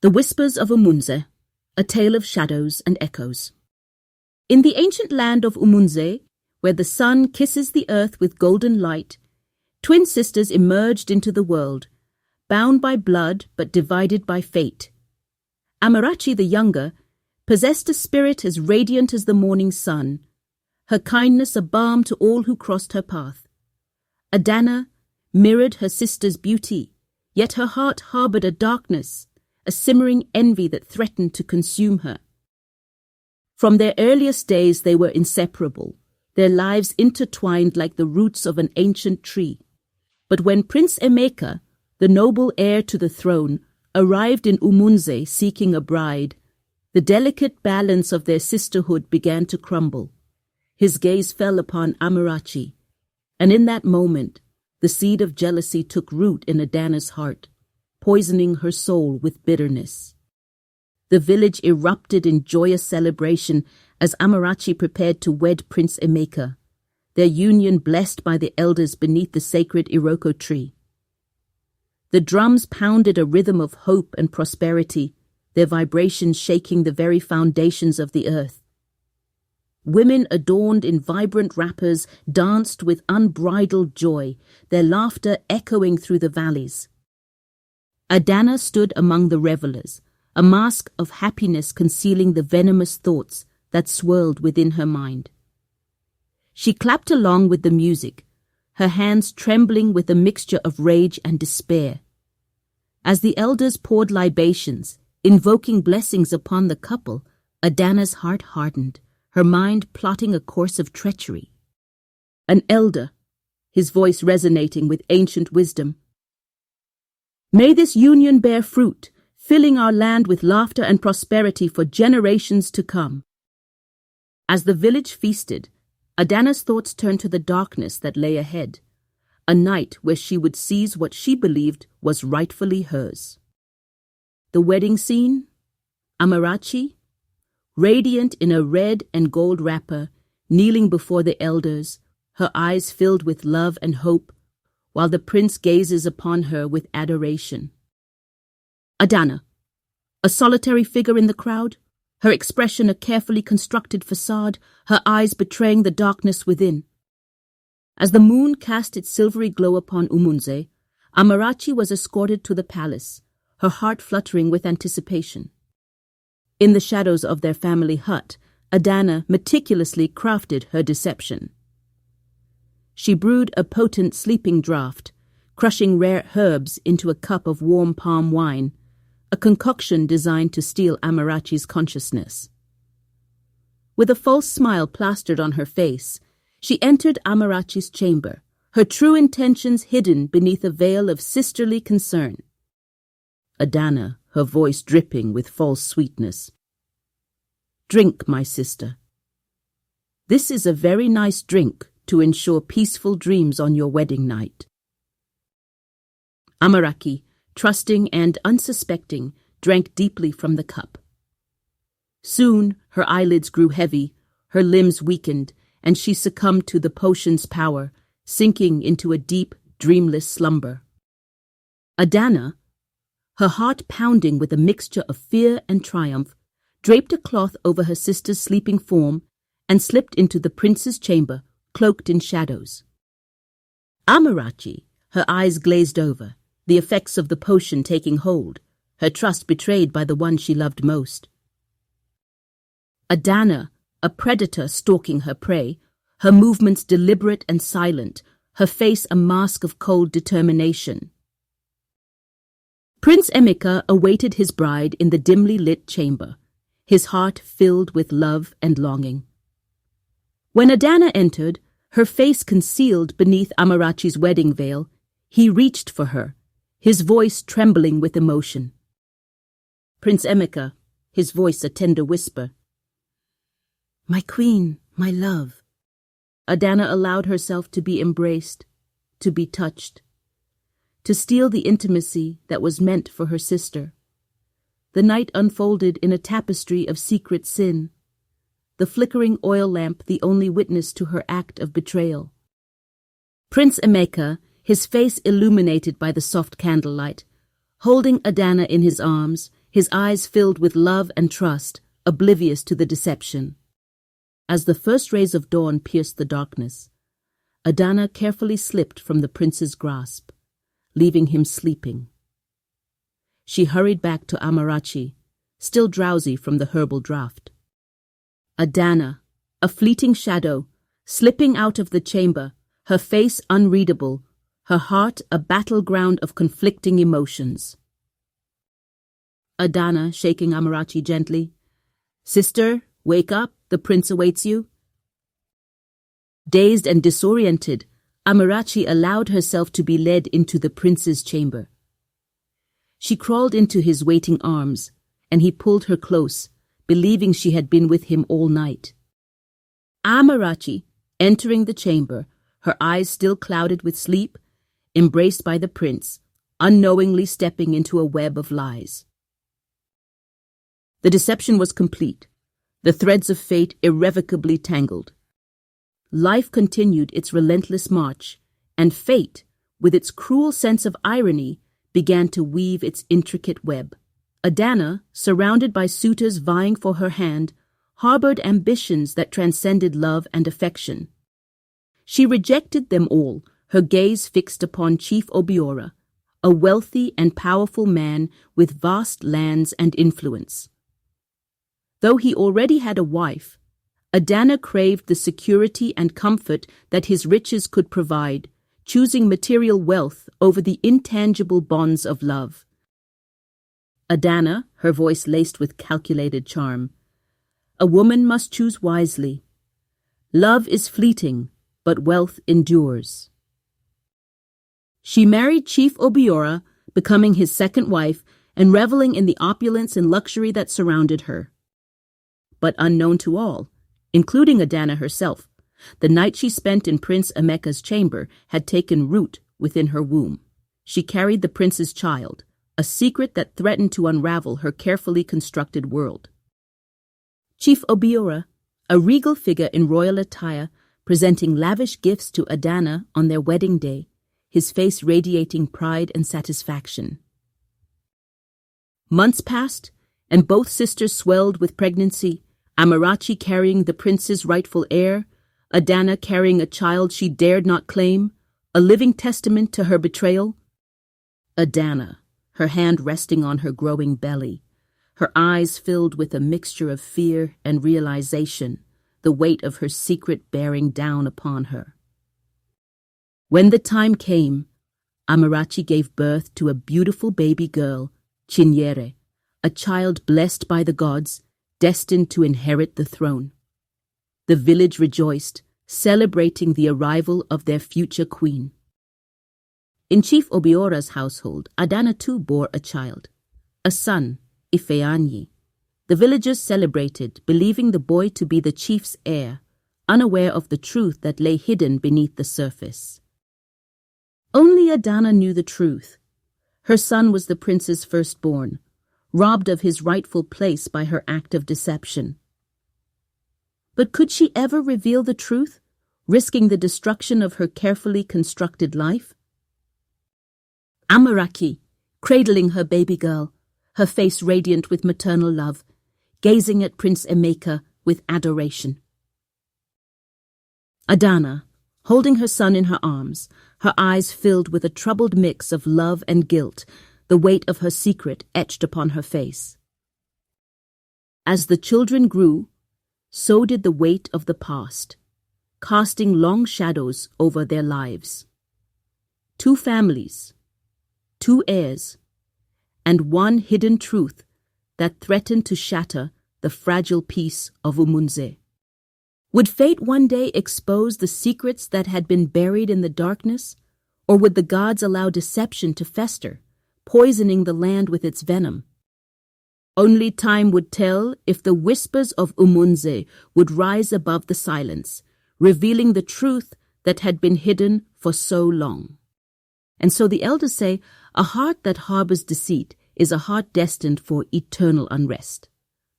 The Whispers of Umunze, a tale of shadows and echoes. In the ancient land of Umunze, where the sun kisses the earth with golden light, twin sisters emerged into the world, bound by blood but divided by fate. Amarachi the younger possessed a spirit as radiant as the morning sun, her kindness a balm to all who crossed her path. Adana mirrored her sister's beauty, yet her heart harbored a darkness, a simmering envy that threatened to consume her. From their earliest days they were inseparable, their lives intertwined like the roots of an ancient tree. But when Prince Emeka, the noble heir to the throne, arrived in Umunze seeking a bride, the delicate balance of their sisterhood began to crumble. His gaze fell upon Amarachi, and in that moment, the seed of jealousy took root in Adana's heart, poisoning her soul with bitterness. The village erupted in joyous celebration as Amarachi prepared to wed Prince Emeka, their union blessed by the elders beneath the sacred Iroko tree. The drums pounded a rhythm of hope and prosperity, their vibrations shaking the very foundations of the earth. Women adorned in vibrant wrappers danced with unbridled joy, their laughter echoing through the valleys. Adana stood among the revelers, a mask of happiness concealing the venomous thoughts that swirled within her mind. She clapped along with the music, her hands trembling with a mixture of rage and despair. As the elders poured libations, invoking blessings upon the couple, Adana's heart hardened, her mind plotting a course of treachery. An elder, his voice resonating with ancient wisdom. May this union bear fruit, filling our land with laughter and prosperity for generations to come. As the village feasted, Adana's thoughts turned to the darkness that lay ahead, a night where she would seize what she believed was rightfully hers. The wedding scene, Amarachi, radiant in a red and gold wrapper, kneeling before the elders, her eyes filled with love and hope, while the prince gazes upon her with adoration. Adana, a solitary figure in the crowd, her expression a carefully constructed facade, her eyes betraying the darkness within. As the moon cast its silvery glow upon Umunze, Amarachi was escorted to the palace, her heart fluttering with anticipation. In the shadows of their family hut, Adana meticulously crafted her deception. She brewed a potent sleeping draught, crushing rare herbs into a cup of warm palm wine, a concoction designed to steal Amarachi's consciousness. With a false smile plastered on her face, she entered Amarachi's chamber, her true intentions hidden beneath a veil of sisterly concern. Adana, her voice dripping with false sweetness. Drink, my sister. This is a very nice drink to ensure peaceful dreams on your wedding night. Amarachi, trusting and unsuspecting, drank deeply from the cup. Soon her eyelids grew heavy, her limbs weakened, and she succumbed to the potion's power, sinking into a deep, dreamless slumber. Adana, her heart pounding with a mixture of fear and triumph, draped a cloth over her sister's sleeping form and slipped into the prince's chamber, cloaked in shadows. Amarachi, her eyes glazed over, the effects of the potion taking hold, her trust betrayed by the one she loved most. Adana, a predator stalking her prey, her movements deliberate and silent, her face a mask of cold determination. Prince Emeka awaited his bride in the dimly lit chamber, his heart filled with love and longing. When Adana entered, her face concealed beneath Amarachi's wedding veil, he reached for her, his voice trembling with emotion. Prince Emeka, his voice a tender whisper. My queen, my love. Adana allowed herself to be embraced, to be touched, to steal the intimacy that was meant for her sister. The night unfolded in a tapestry of secret sin, the flickering oil lamp the only witness to her act of betrayal. Prince Emeka, his face illuminated by the soft candlelight, holding Adana in his arms, his eyes filled with love and trust, oblivious to the deception. As the first rays of dawn pierced the darkness, Adana carefully slipped from the prince's grasp, leaving him sleeping. She hurried back to Amarachi, still drowsy from the herbal draught. Adana, a fleeting shadow, slipping out of the chamber, her face unreadable, her heart a battleground of conflicting emotions. Adana, shaking Amarachi gently. "Sister, wake up, the prince awaits you." Dazed and disoriented, Amarachi allowed herself to be led into the prince's chamber. She crawled into his waiting arms, and he pulled her close, believing she had been with him all night. Amarachi, entering the chamber, her eyes still clouded with sleep, embraced by the prince, unknowingly stepping into a web of lies. The deception was complete, the threads of fate irrevocably tangled. Life continued its relentless march, and fate, with its cruel sense of irony, began to weave its intricate web. Adana, surrounded by suitors vying for her hand, harbored ambitions that transcended love and affection. She rejected them all, her gaze fixed upon Chief Obiora, a wealthy and powerful man with vast lands and influence. Though he already had a wife, Adana craved the security and comfort that his riches could provide, choosing material wealth over the intangible bonds of love. Adana, her voice laced with calculated charm, "A woman must choose wisely. Love is fleeting, but wealth endures." She married Chief Obiora, becoming his second wife and reveling in the opulence and luxury that surrounded her. But unknown to all, including Adana herself, the night she spent in Prince Emeka's chamber had taken root within her womb. She carried the prince's child, a secret that threatened to unravel her carefully constructed world. Chief Obiora, a regal figure in royal attire, presenting lavish gifts to Adana on their wedding day, his face radiating pride and satisfaction. Months passed, and both sisters swelled with pregnancy, Amarachi carrying the prince's rightful heir, Adana carrying a child she dared not claim, a living testament to her betrayal. Adana, her hand resting on her growing belly, her eyes filled with a mixture of fear and realization, the weight of her secret bearing down upon her. When the time came, Amarachi gave birth to a beautiful baby girl, Chinyere, a child blessed by the gods, destined to inherit the throne. The village rejoiced, celebrating the arrival of their future queen. In Chief Obiora's household, Adana too bore a child, a son, Ifeanyi. The villagers celebrated, believing the boy to be the chief's heir, unaware of the truth that lay hidden beneath the surface. Only Adana knew the truth. Her son was the prince's firstborn, robbed of his rightful place by her act of deception. But could she ever reveal the truth, risking the destruction of her carefully constructed life? Amaraki, cradling her baby girl, her face radiant with maternal love, gazing at Prince Emeka with adoration. Adana, holding her son in her arms, her eyes filled with a troubled mix of love and guilt, the weight of her secret etched upon her face. As the children grew, so did the weight of the past, casting long shadows over their lives. 2 families, 2 heirs, and one hidden truth that threatened to shatter the fragile peace of Umunze. Would fate one day expose the secrets that had been buried in the darkness, or would the gods allow deception to fester, poisoning the land with its venom? Only time would tell if the whispers of Umunze would rise above the silence, revealing the truth that had been hidden for so long. And so the elders say, a heart that harbors deceit is a heart destined for eternal unrest.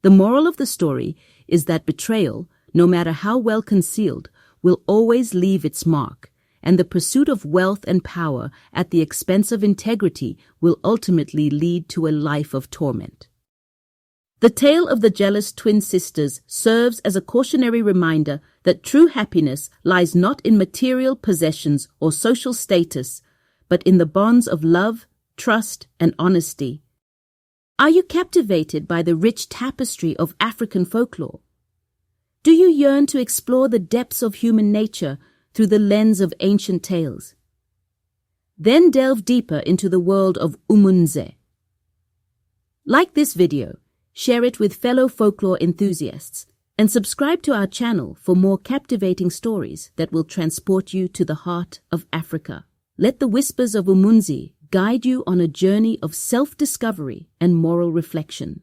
The moral of the story is that betrayal, no matter how well concealed, will always leave its mark, and the pursuit of wealth and power at the expense of integrity will ultimately lead to a life of torment. The tale of the jealous twin sisters serves as a cautionary reminder that true happiness lies not in material possessions or social status, but in the bonds of love, trust, and honesty. Are you captivated by the rich tapestry of African folklore? Do you yearn to explore the depths of human nature through the lens of ancient tales? Then delve deeper into the world of Umunze. Like this video, share it with fellow folklore enthusiasts, and subscribe to our channel for more captivating stories that will transport you to the heart of Africa. Let the whispers of Umunzi guide you on a journey of self-discovery and moral reflection.